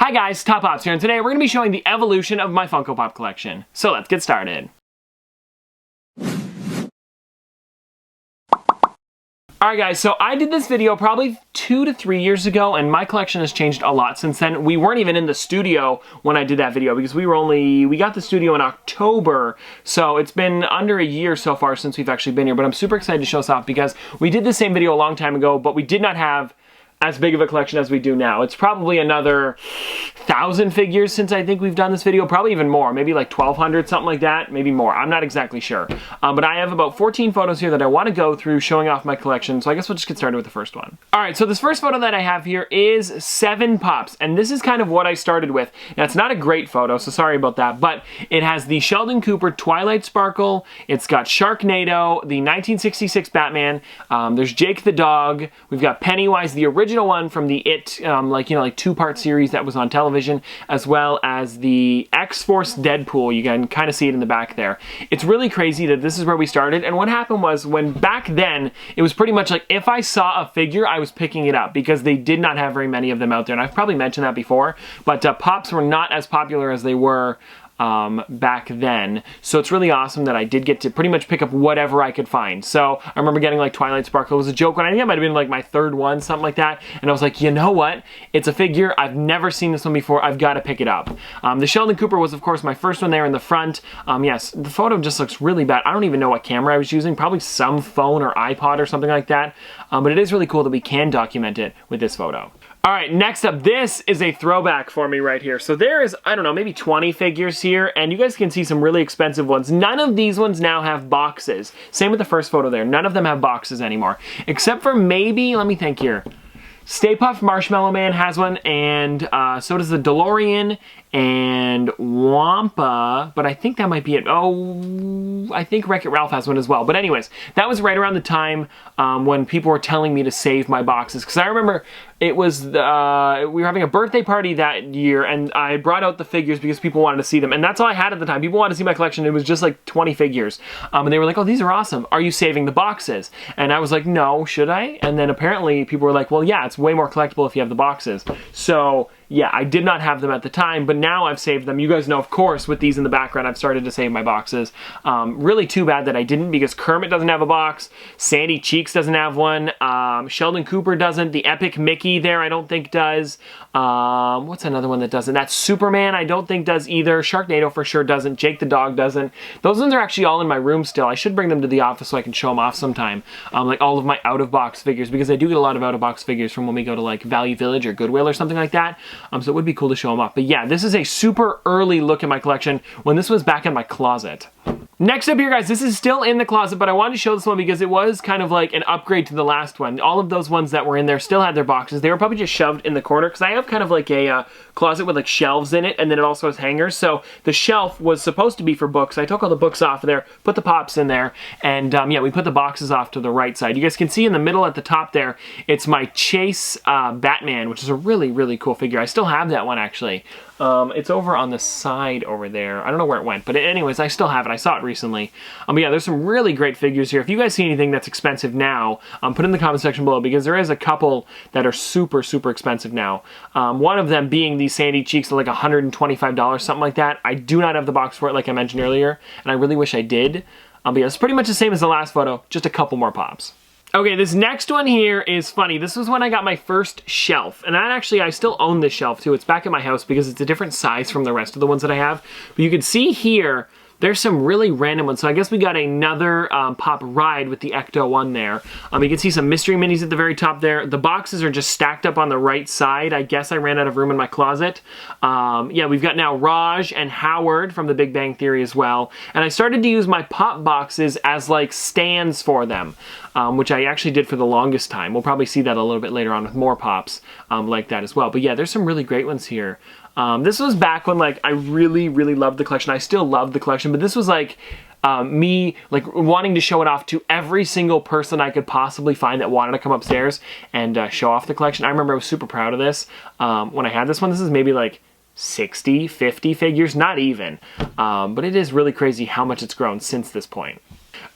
Hi guys, Top Pops here, and today we're going to be showing the evolution of my Funko Pop collection. So let's get started. Alright guys, so I did this video probably 2 to 3 years ago, and my collection has changed a lot since then. We weren't even in the studio when I did that video because we got the studio in October, so it's been under a year so far since we've actually been here, but I'm super excited to show this off because we did the same video a long time ago, but we did not have as big of a collection as we do now. It's probably another 1,000 figures since I think we've done this video, probably even more, maybe like 1,200, something like that, maybe more. I'm not exactly sure. But I have about 14 photos here that I want to go through showing off my collection, so I guess we'll just get started with the first one. Alright, so this first photo that I have here is 7 Pops, and this is kind of what I started with. Now, it's not a great photo, so sorry about that, but it has the Sheldon Cooper Twilight Sparkle, it's got Sharknado, the 1966 Batman, there's Jake the dog, we've got Pennywise, the original one from the It, like 2-part series that was on television, as well as the X-Force Deadpool. You can kind of see it in the back there. It's really crazy that this is where we started, and what happened was, when back then, it was pretty much like, if I saw a figure, I was picking it up, because they did not have very many of them out there, and I've probably mentioned that before, but Pops were not as popular as they were back then. So it's really awesome that I did get to pretty much pick up whatever I could find. So I remember getting like Twilight Sparkle. It was a joke when I think it might have been like my 3rd one, something like that. And I was like, you know what? It's a figure. I've never seen this one before. I've got to pick it up. The Sheldon Cooper was, of course, my first one there in the front. Yes, the photo just looks really bad. I don't even know what camera I was using. Probably some phone or iPod or something like that. But it is really cool that we can document it with this photo. Alright, next up, this is a throwback for me right here. So there is, I don't know, maybe 20 figures here, and you guys can see some really expensive ones. None of these ones now have boxes. Same with the first photo there. None of them have boxes anymore. Except for maybe, let me think here. Stay Puft Marshmallow Man has one, and so does the DeLorean and Wampa, but I think that might be it. Oh, I think Wreck-It Ralph has one as well. But anyways, that was right around the time when people were telling me to save my boxes, because I remember it was, we were having a birthday party that year, and I brought out the figures because people wanted to see them, and that's all I had at the time. People wanted to see my collection. It was just like 20 figures, and they were like, oh, these are awesome. Are you saving the boxes? And I was like, no, should I? And then apparently people were like, well, yeah, it's way more collectible if you have the boxes. So yeah, I did not have them at the time, but now I've saved them. You guys know, of course, with these in the background, I've started to save my boxes. Really too bad that I didn't, because Kermit doesn't have a box, Sandy Cheeks doesn't have one, Sheldon Cooper doesn't, the Epic Mickey there I don't think does. What's another one that doesn't? That's Superman I don't think does either. Sharknado for sure doesn't. Jake the dog doesn't. Those ones are actually all in my room still. I should bring them to the office so I can show them off sometime. Like all of my out-of-box figures, because I do get a lot of out-of-box figures from when we go to like Value Village or Goodwill or something like that. So it would be cool to show them off. But yeah, this is a super early look at my collection when this was back in my closet. Next up here, guys, this is still in the closet, but I wanted to show this one because it was kind of like an upgrade to the last one. All of those ones that were in there still had their boxes. They were probably just shoved in the corner, because I have kind of like a closet with like shelves in it, and then it also has hangers. So the shelf was supposed to be for books. I took all the books off of there, put the Pops in there, and yeah, we put the boxes off to the right side. You guys can see in the middle at the top there, it's my Chase Batman, which is a really, really cool figure. I still have that one, actually. It's over on the side over there. I don't know where it went, but anyways, I still have it. I saw it recently. But yeah, there's some really great figures here. If you guys see anything that's expensive now, put it in the comment section below, because there is a couple that are super, super expensive now. One of them being these Sandy Cheeks at like $125, something like that. I do not have the box for it, like I mentioned earlier, and I really wish I did. But yeah, it's pretty much the same as the last photo, just a couple more Pops. Okay, this next one here is funny. This was when I got my first shelf, and I still own this shelf too. It's back at my house because it's a different size from the rest of the ones that I have. But you can see here, there's some really random ones. So I guess we got another Pop Ride with the Ecto one there. You can see some mystery minis at the very top there. The boxes are just stacked up on the right side. I guess I ran out of room in my closet. Yeah, we've got now Raj and Howard from The Big Bang Theory as well. And I started to use my Pop boxes as like stands for them, which I actually did for the longest time. We'll probably see that a little bit later on with more Pops like that as well. But yeah, there's some really great ones here. This was back when like I really, really loved the collection. I still love the collection, but this was like me like wanting to show it off to every single person I could possibly find that wanted to come upstairs and show off the collection. I remember I was super proud of this when I had this one. This is maybe like 60, 50 figures, not even. But it is really crazy how much it's grown since this point.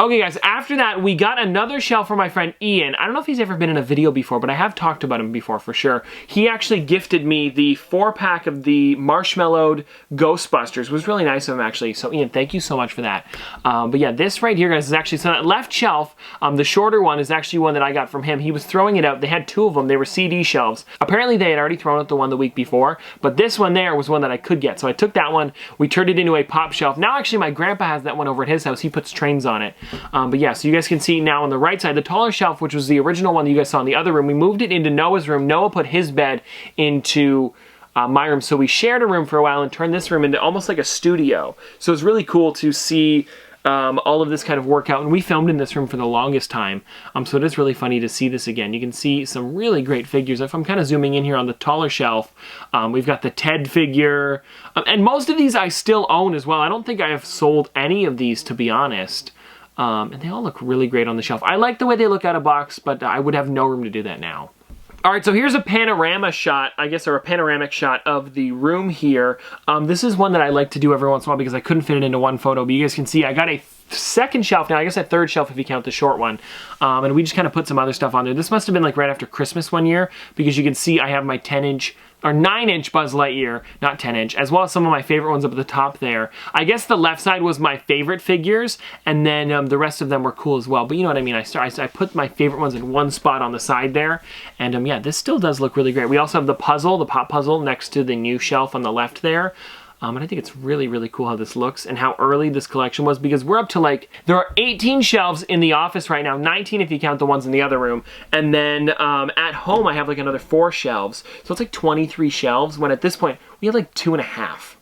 Okay guys, after that, we got another shelf from my friend Ian. I don't know if he's ever been in a video before, but I have talked about him before for sure. He actually gifted me the 4-pack of the marshmallowed Ghostbusters. It was really nice of him actually. So Ian, thank you so much for that. But yeah, this right here guys is actually, so that left shelf, the shorter one is actually one that I got from him. He was throwing it out. They had 2 of them. They were CD shelves. Apparently they had already thrown out the one the week before, but this one there was one that I could get. So I took that one. We turned it into a pop shelf. Now actually my grandpa has that one over at his house. He puts trains on it. But yeah, so you guys can see now on the right side, the taller shelf, which was the original one that you guys saw in the other room, we moved it into Noah's room. Noah put his bed into my room. So we shared a room for a while and turned this room into almost like a studio. So it's really cool to see all of this kind of work out. And we filmed in this room for the longest time. So it is really funny to see this again. You can see some really great figures. If I'm kind of zooming in here on the taller shelf, we've got the Ted figure. And most of these I still own as well. I don't think I have sold any of these, to be honest. And they all look really great on the shelf. I like the way they look out of box, but I would have no room to do that now. All right, so here's a panorama shot, I guess, or a panoramic shot of the room here. This is one that I like to do every once in a while because I couldn't fit it into one photo, but you guys can see I got a second shelf now, I guess a third shelf if you count the short one. And we just kind of put some other stuff on there. This must have been like right after Christmas one year because you can see I have my 10-inch or 9-inch Buzz Lightyear, not 10-inch, as well as some of my favorite ones up at the top there. I guess the left side was my favorite figures, and then the rest of them were cool as well. But you know what I mean, I put my favorite ones in one spot on the side there, and yeah, this still does look really great. We also have the puzzle, the pop puzzle, next to the new shelf on the left there. And I think it's really, really cool how this looks and how early this collection was because we're up to like, there are 18 shelves in the office right now, 19 if you count the ones in the other room. And then at home, I have like another 4 shelves. So it's like 23 shelves when at this point, we have like 2.5.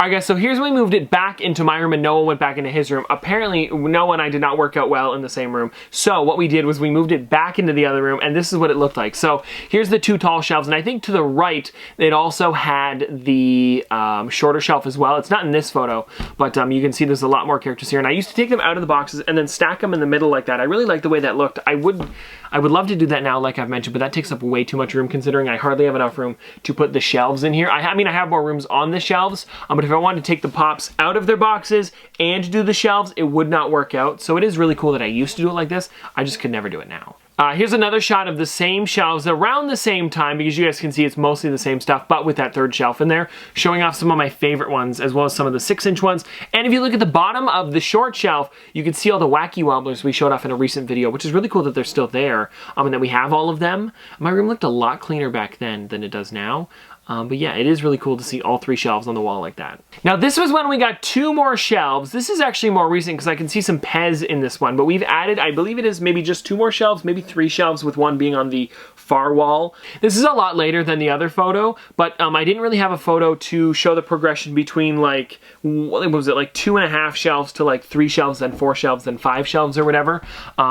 Alright guys, so here's when we moved it back into my room and Noah went back into his room. Apparently, Noah and I did not work out well in the same room. So what we did was we moved it back into the other room and this is what it looked like. So here's the 2 tall shelves and I think to the right, it also had the shorter shelf as well. It's not in this photo, but you can see there's a lot more characters here. And I used to take them out of the boxes and then stack them in the middle like that. I really like the way that looked. I would love to do that now like I've mentioned, but that takes up way too much room considering I hardly have enough room to put the shelves in here. I mean, I have more rooms on the shelves, but if I wanted to take the pops out of their boxes and do the shelves, it would not work out. So it is really cool that I used to do it like this. I just could never do it now. Here's another shot of the same shelves around the same time because you guys can see it's mostly the same stuff, but with that third shelf in there, showing off some of my favorite ones as well as some of the 6-inch ones. And if you look at the bottom of the short shelf, you can see all the wacky wobblers we showed off in a recent video, which is really cool that they're still there and that we have all of them. My room looked a lot cleaner back then than it does now. But yeah, it is really cool to see all 3 shelves on the wall like that. Now this was when we got 2 more shelves. This is actually more recent because I can see some Pez in this one, but we've added, I believe it is maybe just 2 more shelves, maybe 3 shelves with one being on the far wall. This is a lot later than the other photo, but I didn't really have a photo to show the progression between like, what was it, like 2.5 shelves to like 3 shelves, then 4 shelves, then 5 shelves or whatever.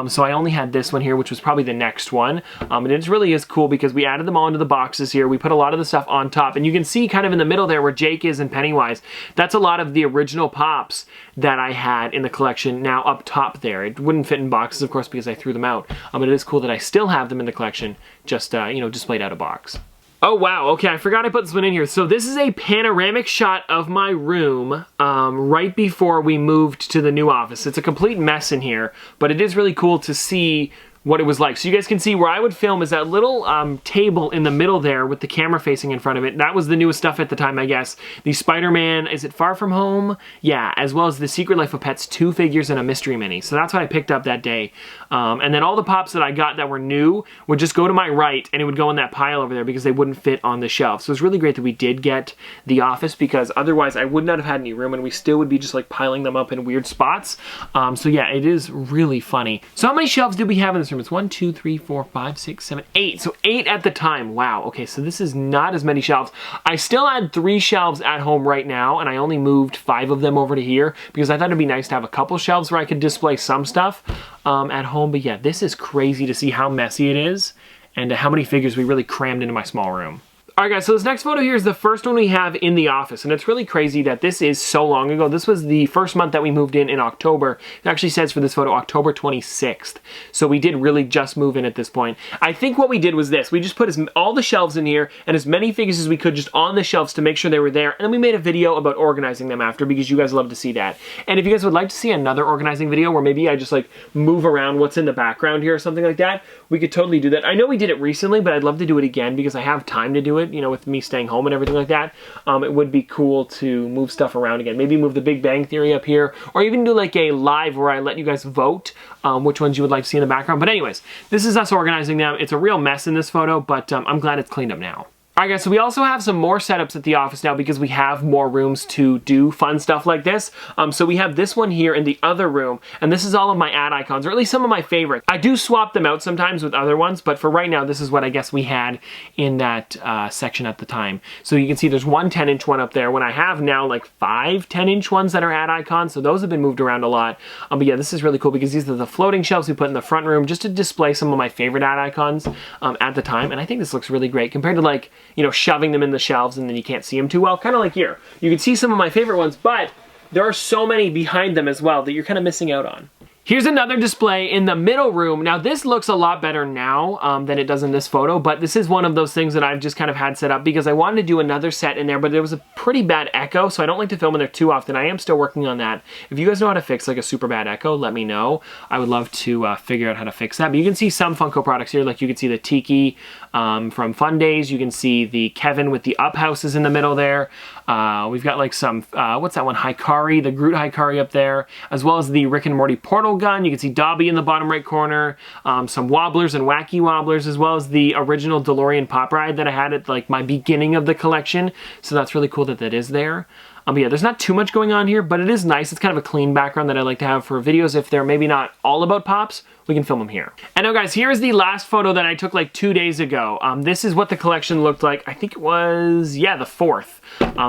So I only had this one here, which was probably the next one. And it really is cool because we added them all into the boxes here. We put a lot of the stuff on top, and you can see kind of in the middle there where Jake is and Pennywise. That's a lot of the original Pops that I had in the collection now up top there. It wouldn't fit in boxes, of course, because I threw them out. But it is cool that I still have them in the collection, just, you know, displayed out of box. Oh wow, okay, I forgot I put this one in here. So this is a panoramic shot of my room right before we moved to the new office. It's a complete mess in here, but it is really cool to see what it was like. So you guys can see where I would film is that little table in the middle there with the camera facing in front of it. That was the newest stuff at the time, I guess. The Spider-Man, is it Far From Home? Yeah, as well as the Secret Life of Pets 2 figures and a mystery mini. So that's what I picked up that day. And then all the Pops that I got that were new would just go to my right and it would go in that pile over there because they wouldn't fit on the shelf. So it's really great that we did get the office because otherwise I would not have had any room and we still would be just like piling them up in weird spots. So yeah, it is really funny. So how many shelves did we have in this room? It's 1, 2, 3, 4, 5, 6, 7, 8. So 8 at the time. Wow. Okay, so this is not as many shelves. I still had 3 shelves at home right now, and I only moved 5 of them over to here because I thought it'd be nice to have a couple shelves where I could display some stuff at home. But yeah, this is crazy to see how messy it is and how many figures we really crammed into my small room. Alright guys, so this next photo here is the first one we have in the office, and it's really crazy that this is so long ago. This was the first month that we moved in October. It actually says for this photo October 26th. So we did really just move in at this point. I think what we did was this. We just put all the shelves in here and as many figures as we could just on the shelves to make sure they were there, and then we made a video about organizing them after because you guys love to see that. And if you guys would like to see another organizing video where maybe I just like move around what's in the background here or something like that, we could totally do that. I know we did it recently, but I'd love to do it again because I have time to do it. You know, with me staying home and everything like that, it would be cool to move stuff around again. Maybe move the Big Bang Theory up here, or even do like a live where I let you guys vote which ones you would like to see in the background. But anyways, this is us organizing them. It's a real mess in this photo, but I'm glad it's cleaned up now. Alright guys, so we also have some more setups at the office now because we have more rooms to do fun stuff like this. So we have this one here in the other room, and this is all of my ad icons, or at least some of my favorites. I do swap them out sometimes with other ones, but for right now, this is what I guess we had in that section at the time. So you can see there's one 10-inch one up there when I have now like 5 10-inch ones that are ad icons, so those have been moved around a lot. But yeah, this is really cool because these are the floating shelves we put in the front room just to display some of my favorite ad icons at the time, and I think this looks really great compared to like, you know, shoving them in the shelves and then you can't see them too well. Kind of like here. You can see some of my favorite ones, but there are so many behind them as well that you're kind of missing out on. Here's another display in the middle room. Now this looks a lot better now than it does in this photo, but this is one of those things that I've just kind of had set up because I wanted to do another set in there, but there was a pretty bad echo, so I don't like to film in there too often. I am still working on that. If you guys know how to fix like a super bad echo, let me know. I would love to figure out how to fix that. But you can see some Funko products here, like you can see the Tiki from Fun Days. You can see the Kevin with the up houses in the middle there. We've got like some, what's that one? Hikari, the Groot Hikari up there, as well as the Rick and Morty portal gun. You can see Dobby in the bottom right corner, some wobblers and wacky wobblers, as well as the original DeLorean pop ride that I had at like my beginning of the collection. So that's really cool that that is there. But yeah, there's not too much going on here, but it is nice. It's kind of a clean background that I like to have for videos. If they're maybe not all about Pops, we can film them here. And now guys, here is the last photo that I took like 2 days ago. This is what the collection looked like. I think it was, yeah, the 4th.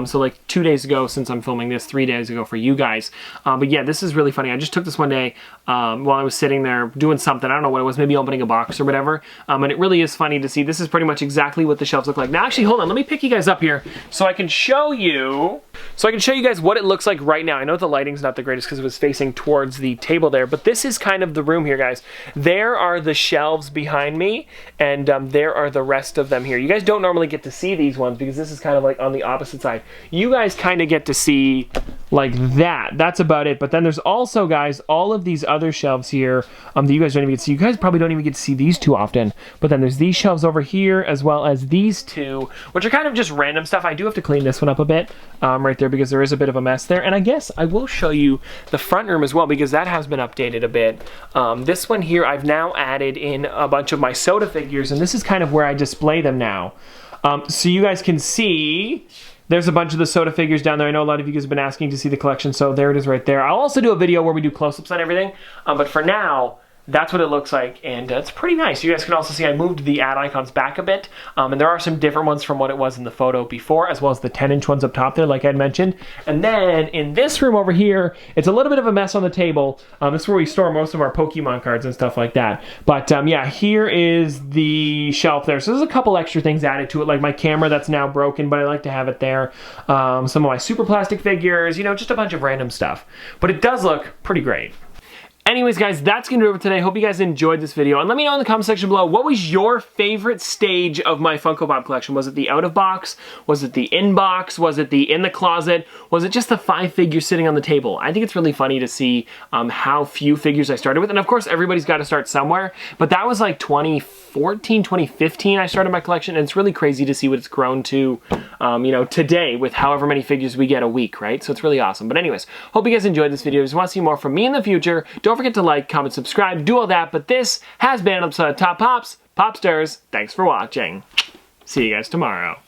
So like 2 days ago, since I'm filming this, 3 days ago for you guys. But yeah, this is really funny. I just took this one day while I was sitting there doing something. I don't know what it was, maybe opening a box or whatever. And it really is funny to see. This is pretty much exactly what the shelves look like. Now actually, hold on, let me pick you guys up here so I can show you. So I can show you guys what it looks like right now. I know the lighting's not the greatest because it was facing towards the table there, but this is kind of the room here, guys. There are the shelves behind me, and there are the rest of them here. You guys don't normally get to see these ones because this is kind of like on the opposite side. You guys kind of get to see like that. That's about it. But then there's also, guys, all of these other shelves here that you guys don't even get to see. You guys probably don't even get to see these too often. But then there's these shelves over here as well as these two, which are kind of just random stuff. I do have to clean this one up a bit right there because there is a bit of a mess there. And I guess I will show you the front room as well because that has been updated a bit. This one here, I've now added in a bunch of my soda figures, and this is kind of where I display them now. So you guys can see there's a bunch of the soda figures down there. I know a lot of you guys have been asking to see the collection, so there it is right there. I'll also do a video where we do close-ups on everything, but for now, that's what it looks like, and it's pretty nice. You guys can also see I moved the ad icons back a bit, and there are some different ones from what it was in the photo before, as well as the 10-inch ones up top there, like I had mentioned. And then in this room over here, it's a little bit of a mess on the table. This is where we store most of our Pokemon cards and stuff like that. But yeah, here is the shelf there. So there's a couple extra things added to it, like my camera that's now broken, but I like to have it there. Some of my super plastic figures, you know, just a bunch of random stuff. But it does look pretty great. Anyways, guys, that's going to do it for today. Hope you guys enjoyed this video. And let me know in the comment section below, what was your favorite stage of my Funko Pop collection? Was it the out of box? Was it the in box? Was it the in the closet? Was it just the 5 figures sitting on the table? I think it's really funny to see how few figures I started with. And of course, everybody's got to start somewhere. But that was like 2014, 2015 I started my collection. And it's really crazy to see what it's grown to, you know, today with however many figures we get a week, right? So it's really awesome. But anyways, hope you guys enjoyed this video. If you want to see more from me in the future, don't forget to like, comment, subscribe, do all that. But this has been an episode of Top Pops, Popsters. Thanks for watching. See you guys tomorrow.